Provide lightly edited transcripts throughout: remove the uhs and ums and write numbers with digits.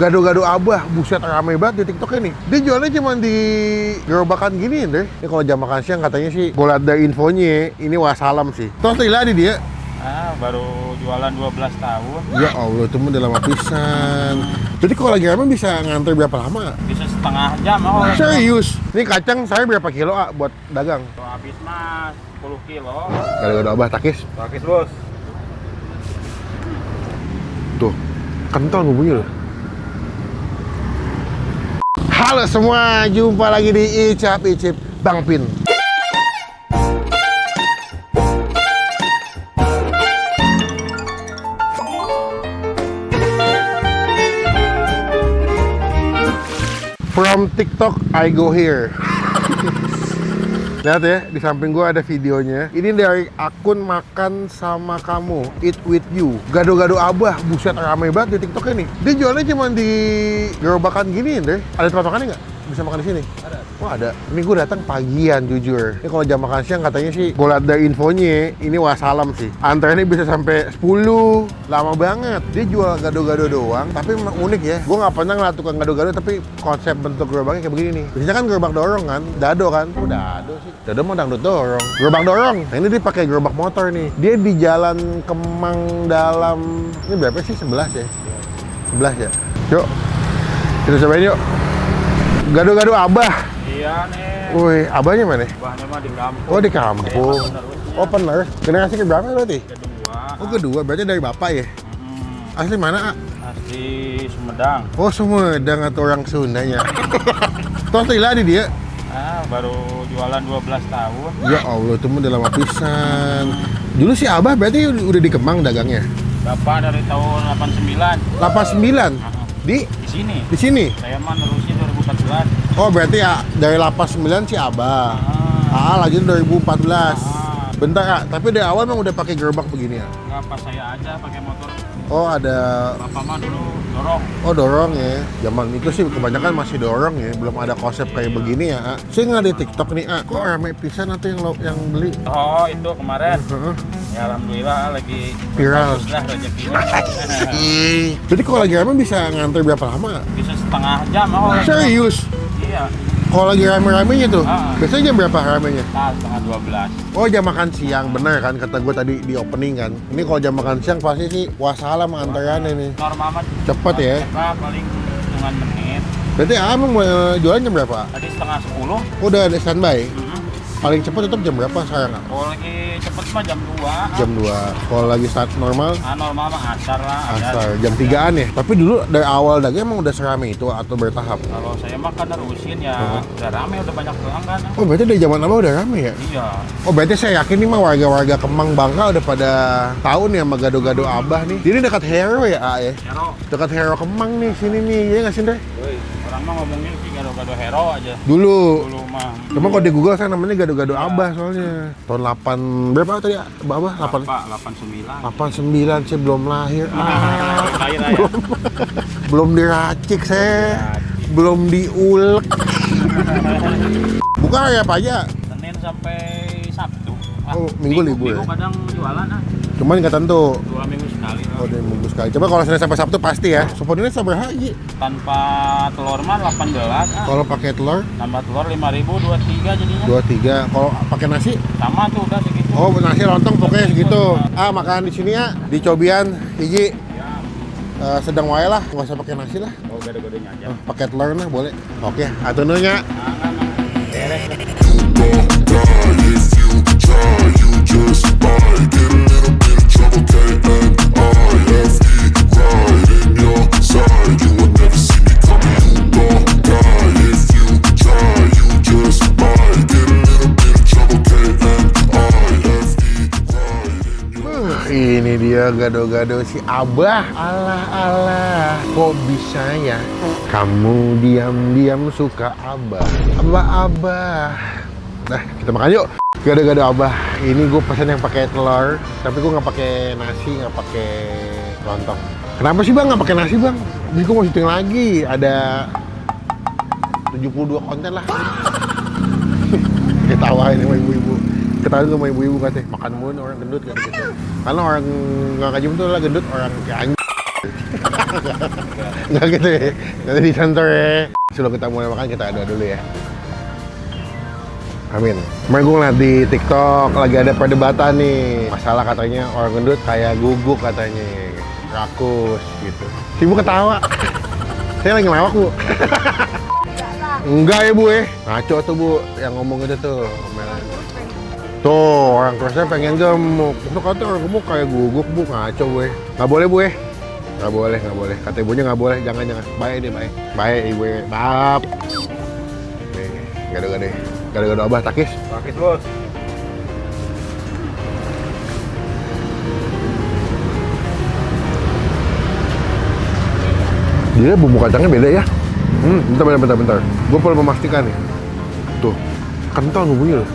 Gado-gado Abah, buset rame banget di TikTok ini. Dia jualnya cuma di gerobakan gini deh. Ini kalau jam makan siang katanya sih, gue liat dari infonya, ini wassalam sih. Terus di dia. Baru jualan 12 tahun. Ya Allah, itu mah udah lama pisan. Jadi kalau lagi rame bisa nganter berapa lama? Bisa setengah jam. Serius? Ini kacang saya berapa kilo buat dagang? Kalau habis mas 10 kilo. Gado-gado Abah takis. Takis bos. Tuh, kental bumbunya loh. Halo semua, jumpa lagi di Icap Icip Bang Pin. From TikTok, I go here. Lihat ya, di samping gua ada videonya. Ini dari akun Makan Sama Kamu, Eat With You. Gado-gado Abah, buset rame banget di TikTok ini. Dia jualnya cuma di gerobakan gini deh. Ada tempat makannya nggak? Bisa makan di sini? Ada. Oh ada. Ini gue datang pagian jujur. Ini kalau jam makan siang katanya sih, gue liat dari infonya, ini wassalam sih. Antreannya bisa sampai 10, lama banget. Dia jual gado-gado doang, tapi memang unik ya. Gue nggak pernah ngeliat tukang gado-gado, tapi konsep bentuk gerobaknya kayak begini nih. Biasanya kan gerobak dorong kan, dado kan. Oh dado sih. Dado mau dangdut dorong. Gerobak dorong. Nah ini dia pakai gerobak motor nih. Dia di Jalan Kemang Dalam. Ini berapa sih? 11 ya? 11 ya? Yuk, kita cobain yuk. Gado-gado Abah. Iya nih. Wih, Abahnya mana? Abahnya mah di kampung. Oh, di kampung. Oh, penerus. Generasi keberapa berarti? Kedua. Oh, kedua. Berarti dari bapak ya? Asli mana, Asli Sumedang. Oh, Sumedang atau orang Sundanya. Terus di dia? Baru jualan 12 tahun. Ya Allah, itu mah udah lama pisan. Dulu si Abah berarti udah di Kemang dagangnya? Bapak dari tahun 89. 89? Di sini. Di sini? Saya mah nerusin 2014. Oh, berarti ya dari 89 si Abah. Lagi 2014. Bentar ya, tapi dari awal emang udah pakai gerobak begini ya? Enggak, pas saya aja pakai motor. Oh, ada. Bapak mah dulu dorong. Oh, dorong ya. Zaman itu sih kebanyakan masih dorong ya, belum ada konsep kayak begini ya. Saya nggak di TikTok nih, kok rame pisan atau yang beli? Oh, itu kemarin. Ya alhamdulillah lagi viral. Bagus lah rezekinya. Jadi kalau lagi rame bisa nganter berapa lama? Bisa setengah jam. Serius? Iya. Kalau lagi rame-ramenya tuh, biasanya jam berapa ramenya? Nah, setengah 12. Oh, jam makan siang, bener kan? Kata gue tadi di opening kan. Ini kalau jam makan siang pasti sih wassalam antarannya nih. Normal mah Cepet ya? paling hitungan menit. Berarti emang jualan jam berapa? Tadi setengah 10. Oh, udah ada standby? Paling cepet tetap jam berapa sekarang? Kalau lagi cepet mah jam 2. Jam 2. Kalau lagi start normal? Normal mah asar lah. Asar, jam 3-an ya? Tapi dulu dari awal dagang emang udah serame itu atau bertahap? Kalau saya mah kan nerusin ya udah rame, udah banyak pelanggan. Oh, berarti dari zaman awal udah rame ya? Iya. Oh, berarti saya yakin nih mah warga-warga Kemang Bangka udah pada tahu nih sama gado-gado Abah nih. Ini dekat Hero ya, ya? Hero. Dekat Hero Kemang nih, sini nih. Iya nggak sih, Ndre? Orang mah ngomongin gado-gado Hero aja. Dulu Mah. Cuma kalau di Google saya namanya gado-gado Abah soalnya. Tahun 8 berapa tadi ya? Abah 89 sih belum lahir. Belum diracik saya. Belum diulek. Buka hari apa aja? Senin sampai Sabtu. Oh, minggu libur. Minggu kadang jualan Cuman nggak tentu. 2 minggu sekali. Oh, 2 minggu sekali. Coba kalau Senin sampai Sabtu pasti ya. Supon ini seberapa Haji? Tanpa telur mah 18. Kalau pakai telur? Tambah telur 5.000, 23 jadinya. 23. Kalau pakai nasi? Sama tuh udah segitu. Oh, nasi lontong pokoknya segitu. Makan di sini ya, di Cobian, hiji. Sedang wae lah, nggak usah pakai nasi lah. Oh, gado-gadonya aja. Pakai telur nah boleh. Oke, atununya. Beres. Ini dia gado-gado si Abah. Alah, kok bisa ya? Kamu diam-diam suka Abah. Abah. Nah, kita makan yuk. Gado-gado Abah. Ini gue pesan yang pakai telur, tapi gue nggak pakai nasi, nggak pakai lontong. Kenapa sih bang nggak pakai nasi bang? Jadi gue mau syuting lagi. Ada 72 konten lah. Ketawain sama ibu-ibu. Ketahuan sama ibu-ibu katanya, makan mulu orang gendut kan gitu. Karena orang nggak kajem tuh lah gendut, orang kayak anjing. Nggak gitu ya. Nanti disensor ya. Sebelum kita mulai makan kita doa dulu ya. Amin. Kemarin gue ngeliat di TikTok lagi ada perdebatan nih. Masalah katanya orang gendut kayak guguk katanya. Rakus gitu. Si Bu ketawa. Saya lagi ngelawak, Bu. Enggak ya, Bu ya. Ngaco tuh, Bu. Yang ngomong gitu tuh. Tuh, orang kurusnya pengen gemuk. Itu kata orang gemuk kayak guguk, Bu. Ngaco, Bu. Nggak boleh, Bu ya. Nggak boleh, nggak boleh. Kata ibunya nggak boleh. Jangan. Baik deh, baik. Baik, Ibu ya. Maaf. Nih, gado-gado. Gado-gado Abah, takis. Pakis bos. Dia bumbu kacangnya beda ya. Bentar. Gue perlu memastikan nih. Tuh, kental bumbunya loh.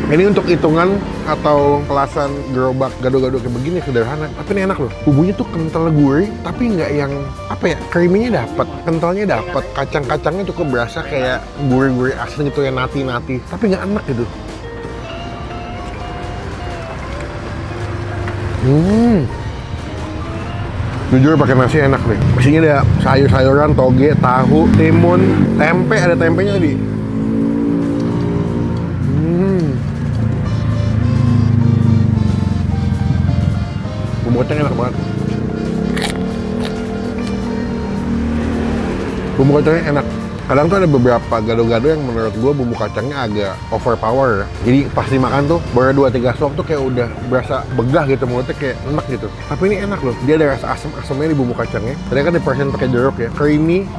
Ini untuk hitungan atau kelasan gerobak gado-gado kayak begini sederhana, tapi ini enak loh. Bumbunya tuh kental gurih, tapi nggak yang apa ya, creamy-nya dapat, kentalnya dapat, kacang-kacangnya cukup berasa kayak gurih-gurih asli gitu ya, nati-nati, tapi nggak enak gitu. Jujur pakai nasi enak nih. Isinya ada sayur-sayuran, toge, tahu, timun, tempe, ada tempenya tadi. Bumbu kacangnya enak banget. Bumbu kacangnya enak. Kadang tuh ada beberapa gado-gado yang menurut gue bumbu kacangnya agak overpower. Jadi pas dimakan tuh baru 2-3 suap tuh kayak udah berasa begah gitu, mulutnya kayak enak gitu. Tapi ini enak loh. Dia ada rasa asam-asamnya di bumbu kacangnya. Tadi kan dipersen pakai jeruk ya. Creamy.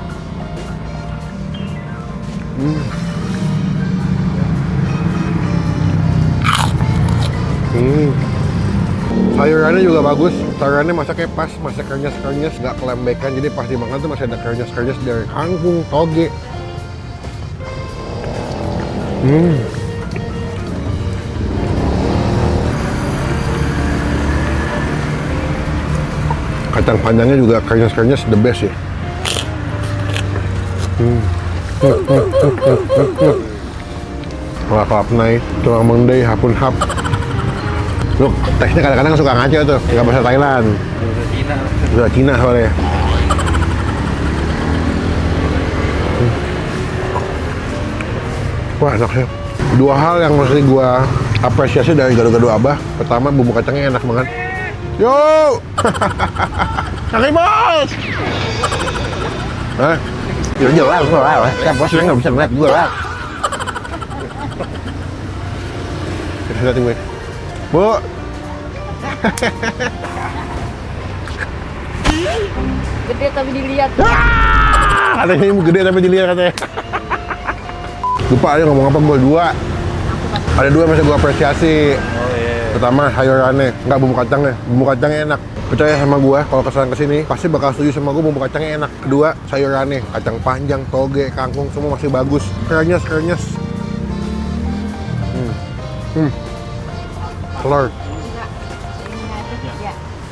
Sayurannya juga bagus, sayurannya masaknya pas, masak kerenyes-kerenyes, nggak kelembekan, jadi pas dimakan tuh masih ada kerenyes-kerenyes dari kangkung, toge. Kacang panjangnya juga kerenyes-kerenyes, the best ya. Wah, kapnai, tulang mendai, hapun hap. Loh, teksnya kadang-kadang suka ngaco tuh, nggak bahasa Thailand. Bahasa Cina. Bahasa Cina soalnya. Wah, enak ya. Dua hal yang mesti gua apresiasi dari gado-gado Abah. Pertama, bumbu kacangnya enak banget. Yo! Kaki bos! Hah? Ya jelas lah, kan bos nggak bisa ngeliat gua lah. Kita gue. Bu. Gede tapi dilihat. Katanya ini gede tapi dilihat katanya. Lupa aja ngomong apa, gue dua. Ada dua yang masih gue apresiasi. Oh iya. Pertama sayurannya, nggak bumbu kacangnya. Bumbu kacangnya enak. Percaya sama gue, kalau kesini pasti bakal setuju sama gue, bumbu kacangnya enak. Kedua, sayurannya, kacang panjang, toge, kangkung semua masih bagus. Kerenyes. Telur.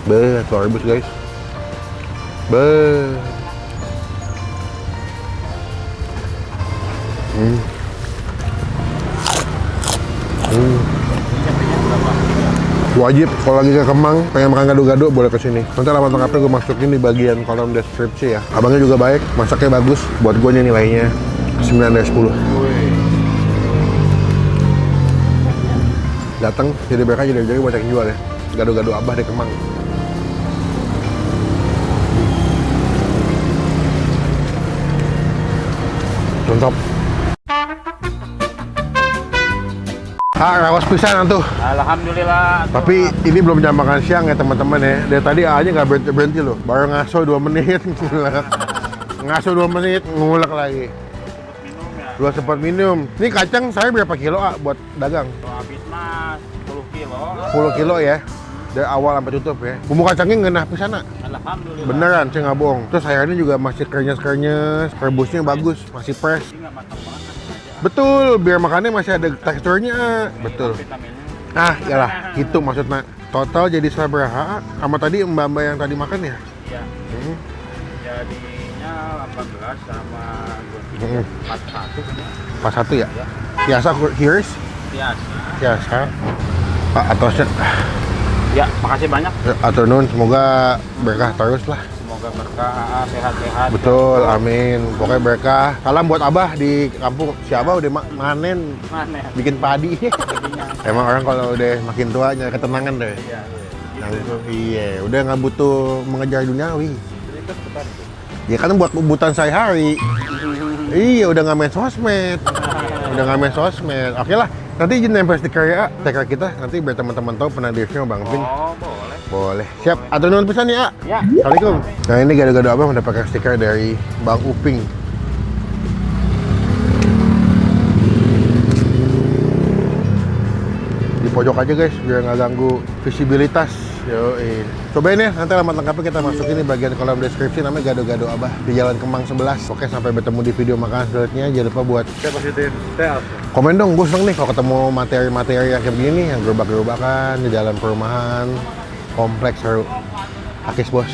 Telur rebus guys. Wajib kalau lagi ke Kemang pengen makan gado-gado boleh kesini. Nanti alamat lengkapnya gue masukin di bagian kolom deskripsi ya. Abangnya juga baik, masaknya bagus. Buat gue nilainya 9 dari 10. Datang jadi mereka jadi buat yang jual ya. Gado-gado Abah di Kemang. Mantap. Rawas pisan tuh. Alhamdulillah. Tapi ini belum jam makan siang ya teman-teman ya. Dari tadi A-nya nggak berhenti loh. Baru ngaso 2 menit, ngaso 2 menit, ngulek lagi. Minum ya. Belum sempat minum. Ini kacang saya berapa kilo buat dagang? Kalau habis mas 10 kilo. 10 kilo ya. Dari awal sampai tutup ya. Bumbu kacangnya ngenah pisan. Alhamdulillah. Beneran, saya nggak bohong. Terus sayurnya juga masih kerenyes, rebusnya bagus, masih fresh. Ini nggak matang banget. Betul, biar makannya masih ada teksturnya. Betul. Vitaminnya. Ah, iyalah, itu maksudnya. Total jadi seberapa sama tadi mbak-mbak yang tadi makan ya? Iya. Jadinya 18 sama Mm-mm. 41. Pas satu ya? Biasa here's? Biasa. Biasa. Pak Atosnya. Ya, makasih banyak. Atur nuhun, semoga berkah terus lah. Semoga berkah, sehat-sehat. Betul, amin. Pokoknya berkah. Salam buat Abah di kampung. Si Abah udah manen, Mana? bikin padi. Emang orang kalau udah makin tua nyari ketenangan deh. Iya. Nah, iya, udah nggak butuh mengejar duniawi. Itu bukan. Ya kan buat kebutuhan sehari-hari. Iya, udah nggak main sosmed. Udah nggak main sosmed. Oke lah, nanti izin nempel stiker ya, stiker kita. Nanti biar teman-teman tahu pernah di review Bang Vin. Oh, boleh. Boleh. Siap. Atur nuhun pisan ya. Ya. Assalamualaikum. Nah ini gado-gado Abah mendapatkan stiker dari Bang Uping. Di pojok aja guys, biar nggak ganggu visibilitas. Yoi. Cobain ya, nanti alamat lengkapnya kita masukin di bagian kolom deskripsi, namanya Gado-Gado Abah di Jalan Kemang 11. Oke, sampai bertemu di video makanan selanjutnya. Jangan lupa buat Saya positif. Saya komen dong, gue seneng nih kalau ketemu materi-materi yang kayak begini, yang gerobak-gerobakan di dalam perumahan, kompleks seru. Akis bos.